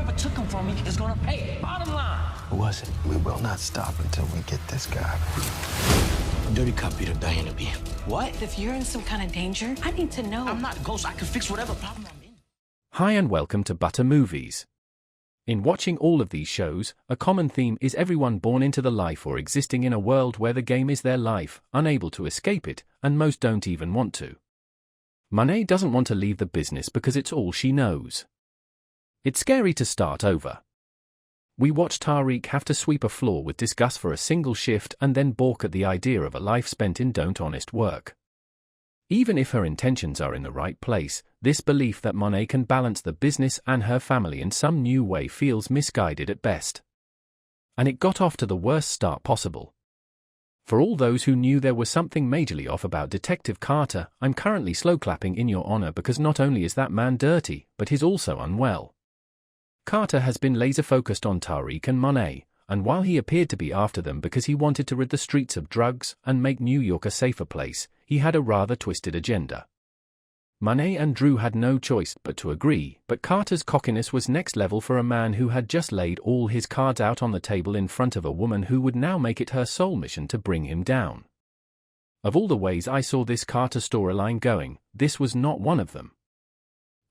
whoever took him from me is gonna pay. Bottom line. Who was it? We will not stop until we get this guy. Dirty cop beat up Diana B. What? If you're in some kind of danger, I need to know. I'm not a ghost. I can fix whatever problem I'm in. Hi and welcome to Butter Movies. In watching all of these shows, a common theme is everyone born into the life or existing in a world where the game is their life, unable to escape it, and most don't even want to. Monet doesn't want to leave the business because it's all she knows. It's scary to start over. We watch Tariq have to sweep a floor with disgust for a single shift and then balk at the idea of a life spent in honest work. Even if her intentions are in the right place, this belief that Monet can balance the business and her family in some new way feels misguided at best. And it got off to the worst start possible. For all those who knew there was something majorly off about Detective Carter, I'm currently slow clapping in your honor because not only is that man dirty, but he's also unwell. Carter has been laser-focused on Tariq and Monet, and while he appeared to be after them because he wanted to rid the streets of drugs and make New York a safer place, he had a rather twisted agenda. Monet and Drew had no choice but to agree, but Carter's cockiness was next level for a man who had just laid all his cards out on the table in front of a woman who would now make it her sole mission to bring him down. Of all the ways I saw this Carter storyline going, this was not one of them.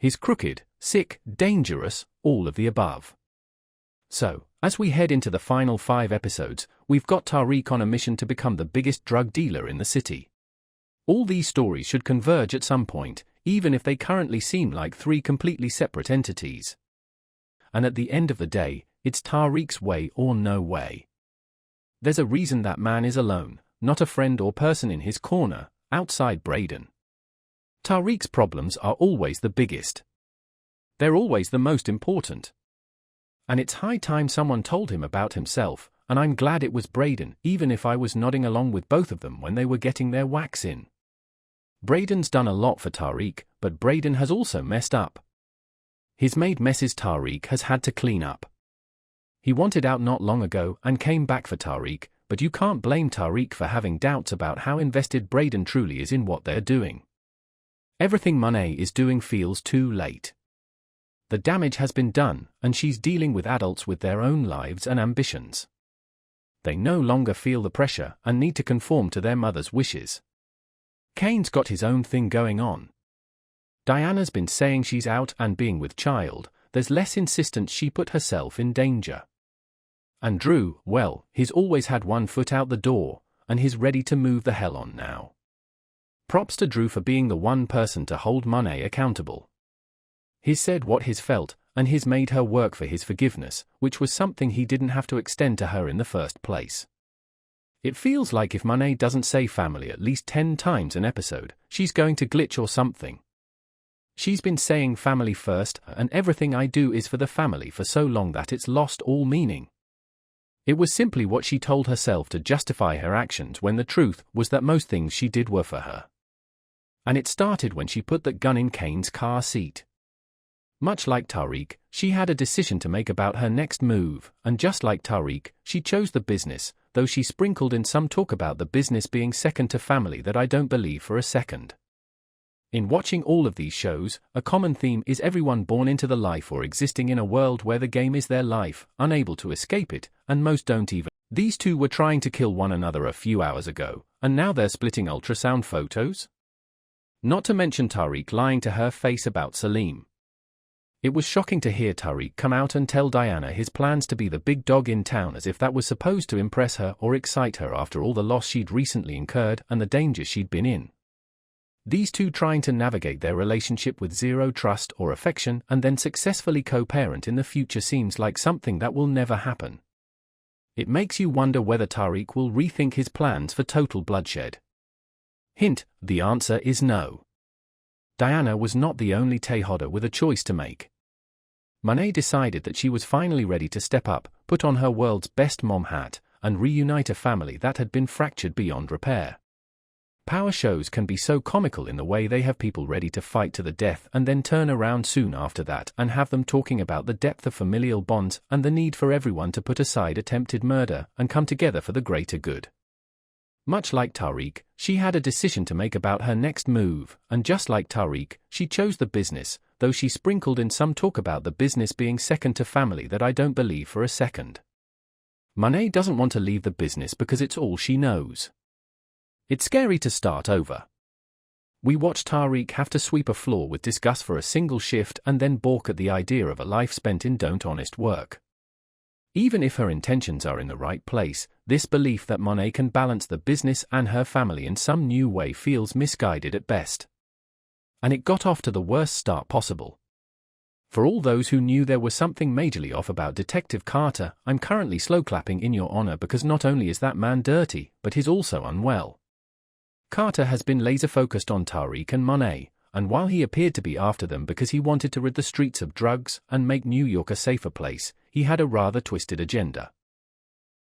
He's crooked, sick, dangerous, all of the above. So, as we head into the final 5 episodes, we've got Tariq on a mission to become the biggest drug dealer in the city. All these stories should converge at some point, even if they currently seem like 3 completely separate entities. And at the end of the day, it's Tariq's way or no way. There's a reason that man is alone, not a friend or person in his corner, outside Brayden. Tariq's problems are always the biggest. They're always the most important. And it's high time someone told him about himself, and I'm glad it was Brayden, even if I was nodding along with both of them when they were getting their whacks in. Brayden's done a lot for Tariq, but Brayden has also messed up. He's made messes Tariq has had to clean up. He wanted out not long ago and came back for Tariq, but you can't blame Tariq for having doubts about how invested Brayden truly is in what they're doing. Everything Monet is doing feels too late. The damage has been done, and she's dealing with adults with their own lives and ambitions. They no longer feel the pressure and need to conform to their mother's wishes. Kane's got his own thing going on. Diana's been saying she's out and being with child, there's less insistence she put herself in danger. And Drew, well, he's always had one foot out the door, and he's ready to move the hell on now. Props to Drew for being the one person to hold Monet accountable. He's said what he's felt, and he's made her work for his forgiveness, which was something he didn't have to extend to her in the first place. It feels like if Monet doesn't say family at least 10 times an episode, she's going to glitch or something. She's been saying family first, and everything I do is for the family for so long that it's lost all meaning. It was simply what she told herself to justify her actions when the truth was that most things she did were for her. And it started when she put that gun in Kane's car seat. Much like Tariq, she had a decision to make about her next move, and just like Tariq, she chose the business, though she sprinkled in some talk about the business being second to family that I don't believe for a second. In watching all of these shows, a common theme is everyone born into the life or existing in a world where the game is their life, unable to escape it, and most don't even. These two were trying to kill one another a few hours ago, and now they're splitting ultrasound photos? Not to mention Tariq lying to her face about Salim. It was shocking to hear Tariq come out and tell Diana his plans to be the big dog in town, as if that was supposed to impress her or excite her after all the loss she'd recently incurred and the danger she'd been in. These two trying to navigate their relationship with zero trust or affection and then successfully co-parent in the future seems like something that will never happen. It makes you wonder whether Tariq will rethink his plans for total bloodshed. Hint, the answer is no. Diana was not the only Tejoda with a choice to make. Monet decided that she was finally ready to step up, put on her world's best mom hat, and reunite a family that had been fractured beyond repair. Power shows can be so comical in the way they have people ready to fight to the death and then turn around soon after that and have them talking about the depth of familial bonds and the need for everyone to put aside attempted murder and come together for the greater good. Much like Tariq, she had a decision to make about her next move, and just like Tariq, she chose the business, though she sprinkled in some talk about the business being second to family that I don't believe for a second. Monet doesn't want to leave the business because it's all she knows. It's scary to start over. We watch Tariq have to sweep a floor with disgust for a single shift and then balk at the idea of a life spent in honest work. Even if her intentions are in the right place, this belief that Monet can balance the business and her family in some new way feels misguided at best. And it got off to the worst start possible. For all those who knew there was something majorly off about Detective Carter, I'm currently slow clapping in your honor because not only is that man dirty, but he's also unwell. Carter has been laser-focused on Tariq and Monet, and while he appeared to be after them because he wanted to rid the streets of drugs and make New York a safer place, he had a rather twisted agenda.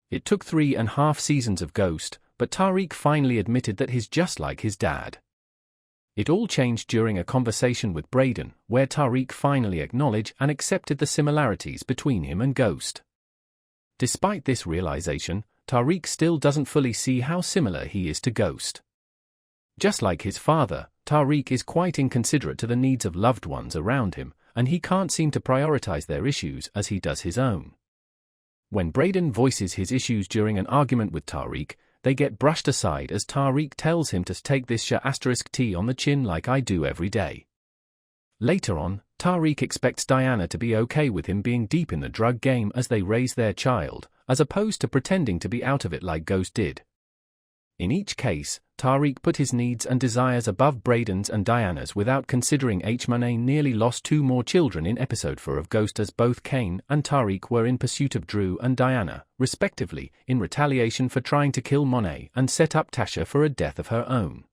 It took 3.5 seasons of Ghost, but Tariq finally admitted that he's just like his dad. It all changed during a conversation with Brayden, where Tariq finally acknowledged and accepted the similarities between him and Ghost. Despite this realization, Tariq still doesn't fully see how similar he is to Ghost. Just like his father, Tariq is quite inconsiderate to the needs of loved ones around him, and he can't seem to prioritize their issues as he does his own. When Brayden voices his issues during an argument with Tariq, they get brushed aside as Tariq tells him to take this *T on the chin like I do every day. Later on, Tariq expects Diana to be okay with him being deep in the drug game as they raise their child, as opposed to pretending to be out of it like Ghost did. In each case, Tariq put his needs and desires above Brayden's and Diana's without considering Monet nearly lost 2 more children in episode 4 of Ghost as both Kane and Tariq were in pursuit of Drew and Diana, respectively, in retaliation for trying to kill Monet and set up Tasha for a death of her own.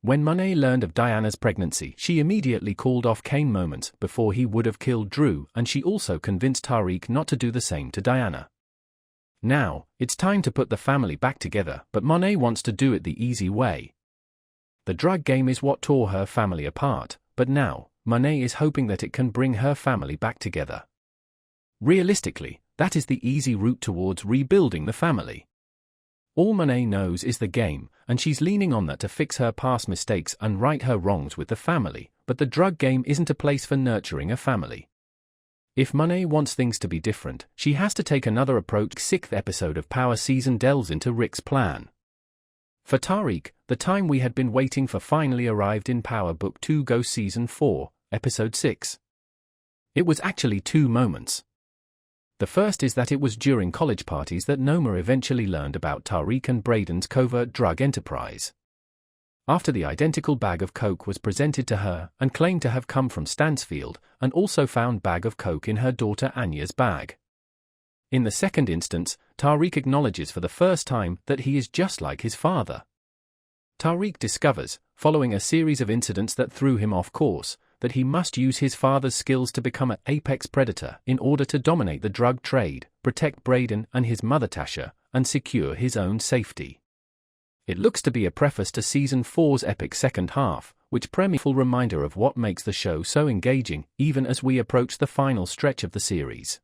When Monet learned of Diana's pregnancy, she immediately called off Kane moments before he would have killed Drew, and she also convinced Tariq not to do the same to Diana. Now, it's time to put the family back together, but Monet wants to do it the easy way. The drug game is what tore her family apart, but now, Monet is hoping that it can bring her family back together. Realistically, that is the easy route towards rebuilding the family. All Monet knows is the game, and she's leaning on that to fix her past mistakes and right her wrongs with the family, but the drug game isn't a place for nurturing a family. If Monet wants things to be different, she has to take another approach. 6th episode of Power season delves into Rick's plan. For Tariq, the time we had been waiting for finally arrived in Power Book 2 Ghost Season 4, Episode 6. It was actually 2 moments. The first is that it was during college parties that Noma eventually learned about Tariq and Brayden's covert drug enterprise. After the identical bag of coke was presented to her and claimed to have come from Stansfield, and also found bag of coke in her daughter Anya's bag. In the second instance, Tariq acknowledges for the first time that he is just like his father. Tariq discovers, following a series of incidents that threw him off course, that he must use his father's skills to become an apex predator in order to dominate the drug trade, protect Brayden and his mother Tasha, and secure his own safety. It looks to be a preface to Season 4's epic second half, which premieres a full reminder of what makes the show so engaging, even as we approach the final stretch of the series.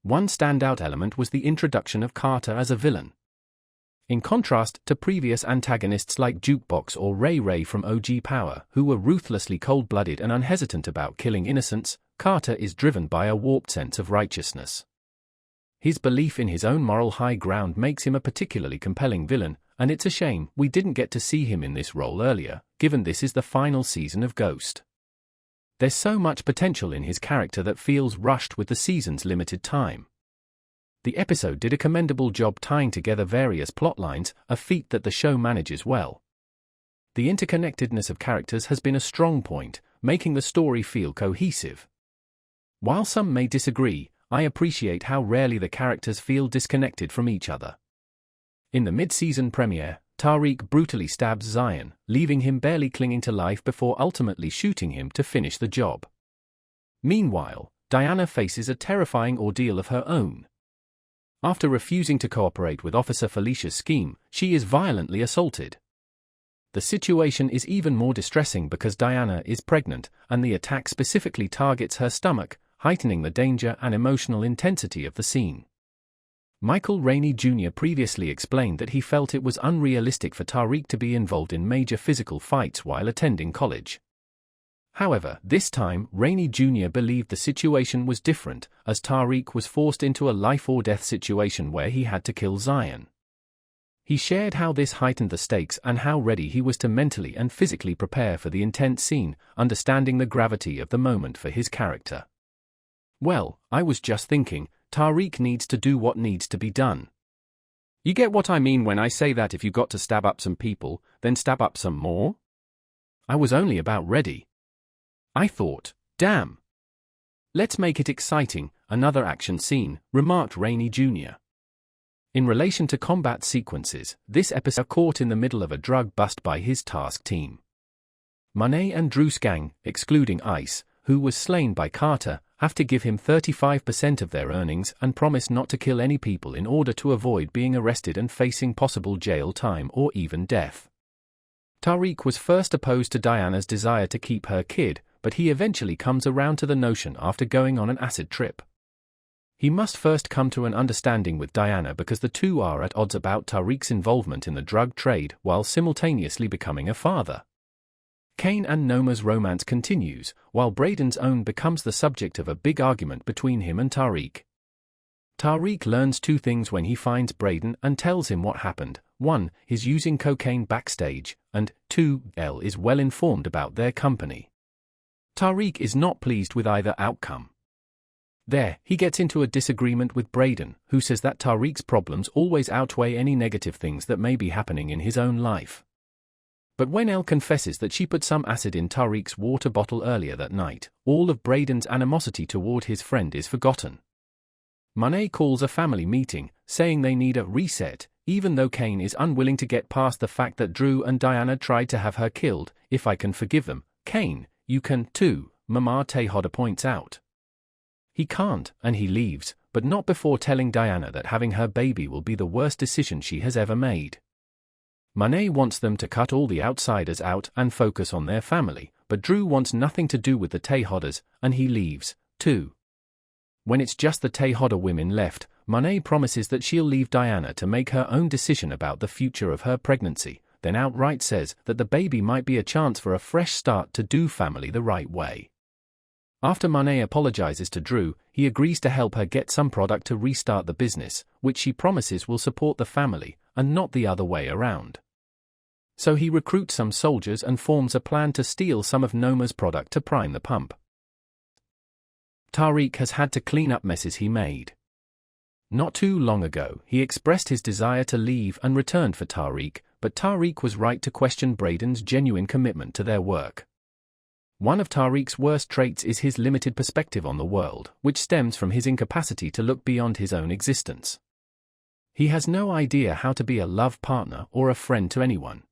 One standout element was the introduction of Carter as a villain. In contrast to previous antagonists like Jukebox or Ray Ray from OG Power, who were ruthlessly cold-blooded and unhesitant about killing innocents, Carter is driven by a warped sense of righteousness. His belief in his own moral high ground makes him a particularly compelling villain, and it's a shame we didn't get to see him in this role earlier, given this is the final season of Ghost. There's so much potential in his character that feels rushed with the season's limited time. The episode did a commendable job tying together various plotlines, a feat that the show manages well. The interconnectedness of characters has been a strong point, making the story feel cohesive. While some may disagree, I appreciate how rarely the characters feel disconnected from each other. In the mid-season premiere, Tariq brutally stabs Zion, leaving him barely clinging to life before ultimately shooting him to finish the job. Meanwhile, Diana faces a terrifying ordeal of her own. After refusing to cooperate with Officer Felicia's scheme, she is violently assaulted. The situation is even more distressing because Diana is pregnant, and the attack specifically targets her stomach, heightening the danger and emotional intensity of the scene. Michael Rainey Jr. previously explained that he felt it was unrealistic for Tariq to be involved in major physical fights while attending college. However, this time, Rainey Jr. believed the situation was different, as Tariq was forced into a life-or-death situation where he had to kill Zion. He shared how this heightened the stakes and how ready he was to mentally and physically prepare for the intense scene, understanding the gravity of the moment for his character. "Well, I was just thinking, Tariq needs to do what needs to be done. You get what I mean when I say that if you got to stab up some people, then stab up some more? I was only about ready. I thought, damn. Let's make it exciting, another action scene," remarked Rainey Jr. In relation to combat sequences, this episode caught in the middle of a drug bust by his task team. Monet and Drew's gang, excluding Ice, who was slain by Carter, have to give him 35% of their earnings and promise not to kill any people in order to avoid being arrested and facing possible jail time or even death. Tariq was first opposed to Diana's desire to keep her kid, but he eventually comes around to the notion after going on an acid trip. He must first come to an understanding with Diana because the two are at odds about Tariq's involvement in the drug trade while simultaneously becoming a father. Kane and Noma's romance continues, while Brayden's own becomes the subject of a big argument between him and Tariq. Tariq learns two things when he finds Brayden and tells him what happened. 1. He's using cocaine backstage, and 2. Elle is well informed about their company. Tariq is not pleased with either outcome. There, he gets into a disagreement with Brayden, who says that Tariq's problems always outweigh any negative things that may be happening in his own life. But when Elle confesses that she put some acid in Tariq's water bottle earlier that night, all of Brayden's animosity toward his friend is forgotten. Monet calls a family meeting, saying they need a reset, even though Kane is unwilling to get past the fact that Drew and Diana tried to have her killed. "If I can forgive them, Kane, you can too," Mama Tejada points out. He can't, and he leaves, but not before telling Diana that having her baby will be the worst decision she has ever made. Monet wants them to cut all the outsiders out and focus on their family, but Drew wants nothing to do with the Tejadas, and he leaves, too. When it's just the Tejada women left, Monet promises that she'll leave Diana to make her own decision about the future of her pregnancy, then outright says that the baby might be a chance for a fresh start to do family the right way. After Monet apologizes to Drew, he agrees to help her get some product to restart the business, which she promises will support the family, and not the other way around. So he recruits some soldiers and forms a plan to steal some of Noma's product to prime the pump. Tariq has had to clean up messes he made. Not too long ago, he expressed his desire to leave and returned for Tariq, but Tariq was right to question Brayden's genuine commitment to their work. One of Tariq's worst traits is his limited perspective on the world, which stems from his incapacity to look beyond his own existence. He has no idea how to be a love partner or a friend to anyone.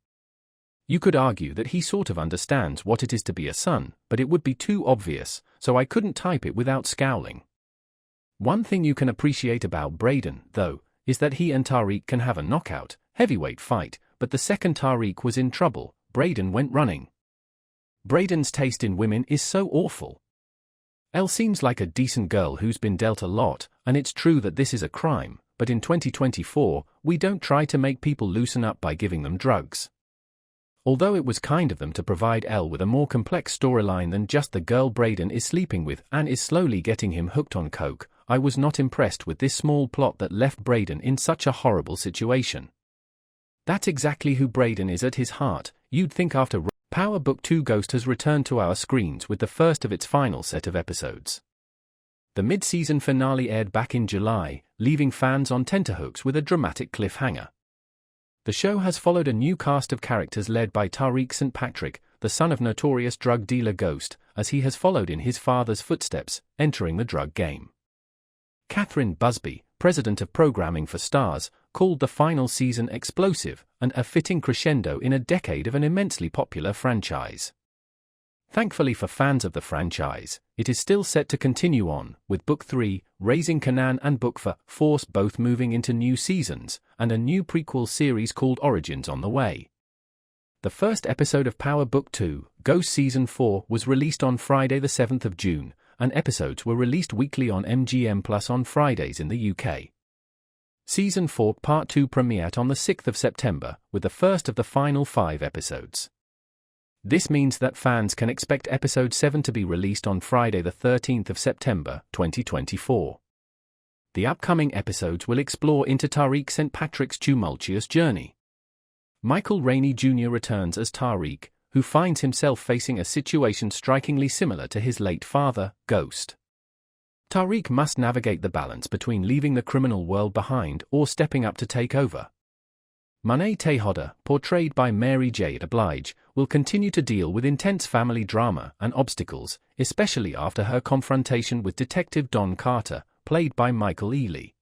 You could argue that he sort of understands what it is to be a son, but it would be too obvious, so I couldn't type it without scowling. One thing you can appreciate about Brayden, though, is that he and Tariq can have a knockout, heavyweight fight, but the second Tariq was in trouble, Brayden went running. Brayden's taste in women is so awful. Elle seems like a decent girl who's been dealt a lot, and it's true that this is a crime, but in 2024, we don't try to make people loosen up by giving them drugs. Although it was kind of them to provide Elle with a more complex storyline than just the girl Brayden is sleeping with and is slowly getting him hooked on coke, I was not impressed with this small plot that left Brayden in such a horrible situation. That's exactly who Brayden is at his heart. You'd think after Power Book 2 Ghost has returned to our screens with the first of its final set of episodes. The mid-season finale aired back in July, leaving fans on tenterhooks with a dramatic cliffhanger. The show has followed a new cast of characters led by Tariq St. Patrick, the son of notorious drug dealer Ghost, as he has followed in his father's footsteps, entering the drug game. Catherine Busby, president of programming for Starz, called the final season explosive and a fitting crescendo in a decade of an immensely popular franchise. Thankfully for fans of the franchise, it is still set to continue on, with Book 3, Raising Kanan, and Book 4, Force both moving into new seasons, and a new prequel series called Origins on the way. The first episode of Power Book 2, Ghost Season 4, was released on Friday the 7th of June, and episodes were released weekly on MGM Plus on Fridays in the UK. Season 4 Part 2 premiered on the 6th of September, with the first of the final 5 episodes. This means that fans can expect Episode 7 to be released on Friday the 13th of September, 2024. The upcoming episodes will explore into Tariq St. Patrick's tumultuous journey. Michael Rainey Jr. returns as Tariq, who finds himself facing a situation strikingly similar to his late father, Ghost. Tariq must navigate the balance between leaving the criminal world behind or stepping up to take over. Monet Tejada, portrayed by Mary J. Blige, will continue to deal with intense family drama and obstacles, especially after her confrontation with Detective Don Carter, played by Michael Ealy.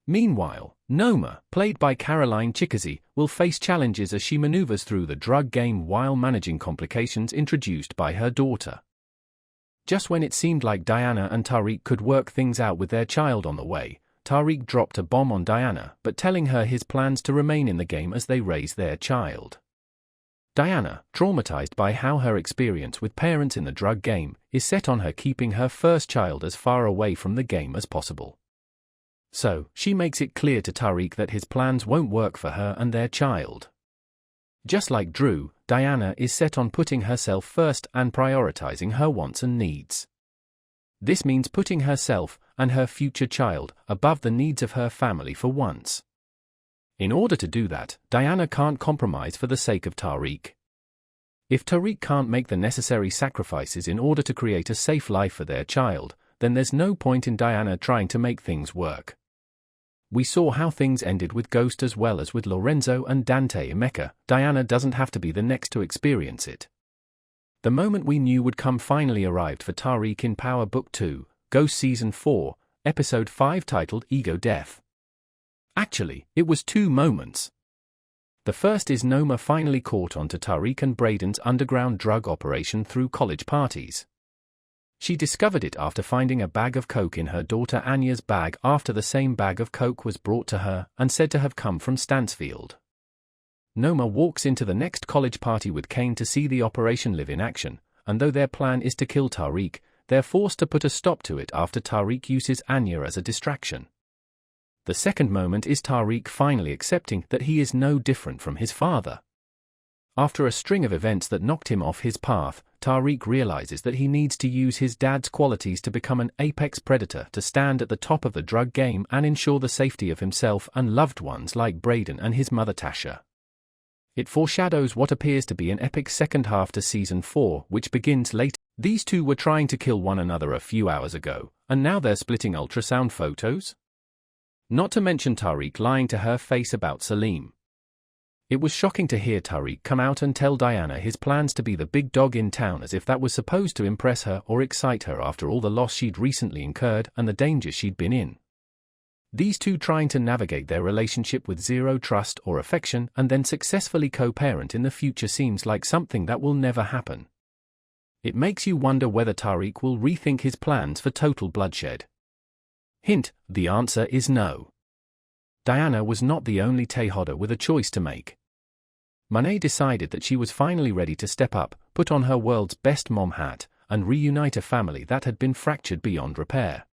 Meanwhile, Noma, played by Caroline Chickasee, will face challenges as she maneuvers through the drug game while managing complications introduced by her daughter. Just when it seemed like Diana and Tariq could work things out with their child on the way, Tariq dropped a bomb on Diana, but telling her his plans to remain in the game as they raise their child. Diana, traumatized by how her experience with parents in the drug game, is set on her keeping her first child as far away from the game as possible. So, she makes it clear to Tariq that his plans won't work for her and their child. Just like Drew, Diana is set on putting herself first and prioritizing her wants and needs. This means putting herself and her future child above the needs of her family for once. In order to do that, Diana can't compromise for the sake of Tariq. If Tariq can't make the necessary sacrifices in order to create a safe life for their child, then there's no point in Diana trying to make things work. We saw how things ended with Ghost as well as with Lorenzo and Dante Emeka. Diana doesn't have to be the next to experience it. The moment we knew would come finally arrived for Tariq in Power Book 2, Ghost Season 4, Episode 5 titled Ego Death. Actually, it was 2 moments. The first is Noma finally caught onto Tariq and Brayden's underground drug operation through college parties. She discovered it after finding a bag of coke in her daughter Anya's bag after the same bag of coke was brought to her and said to have come from Stansfield. Noma walks into the next college party with Kane to see the operation live in action, and though their plan is to kill Tariq, they're forced to put a stop to it after Tariq uses Anya as a distraction. The second moment is Tariq finally accepting that he is no different from his father. After a string of events that knocked him off his path, Tariq realizes that he needs to use his dad's qualities to become an apex predator to stand at the top of the drug game and ensure the safety of himself and loved ones like Brayden and his mother Tasha. It foreshadows what appears to be an epic second half to Season 4, which begins later. These two were trying to kill one another a few hours ago, and now they're splitting ultrasound photos? Not to mention Tariq lying to her face about Salim. It was shocking to hear Tariq come out and tell Diana his plans to be the big dog in town, as if that was supposed to impress her or excite her after all the loss she'd recently incurred and the danger she'd been in. These two trying to navigate their relationship with zero trust or affection and then successfully co-parent in the future seems like something that will never happen. It makes you wonder whether Tariq will rethink his plans for total bloodshed. Hint, the answer is no. Diana was not the only Tejada with a choice to make. Monet decided that she was finally ready to step up, put on her world's best mom hat, and reunite a family that had been fractured beyond repair.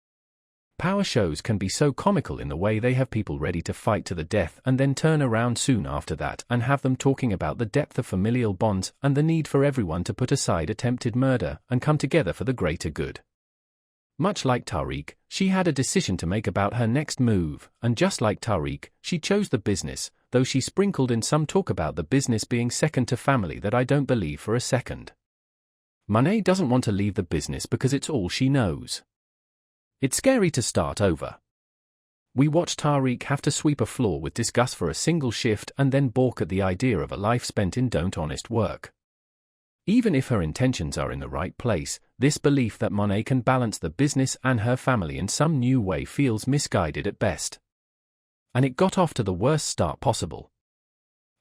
Power shows can be so comical in the way they have people ready to fight to the death and then turn around soon after that and have them talking about the depth of familial bonds and the need for everyone to put aside attempted murder and come together for the greater good. Much like Tariq, she had a decision to make about her next move, and just like Tariq, she chose the business, though she sprinkled in some talk about the business being second to family that I don't believe for a second. Monet doesn't want to leave the business because it's all she knows. It's scary to start over. We watch Tariq have to sweep a floor with disgust for a single shift and then balk at the idea of a life spent in honest work. Even if her intentions are in the right place, this belief that Monet can balance the business and her family in some new way feels misguided at best. And it got off to the worst start possible.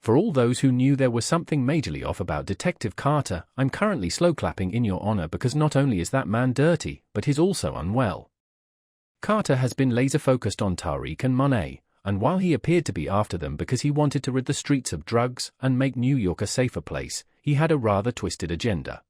For all those who knew there was something majorly off about Detective Carter, I'm currently slow clapping in your honor because not only is that man dirty, but he's also unwell. Carter has been laser-focused on Tariq and Monet, and while he appeared to be after them because he wanted to rid the streets of drugs and make New York a safer place, he had a rather twisted agenda.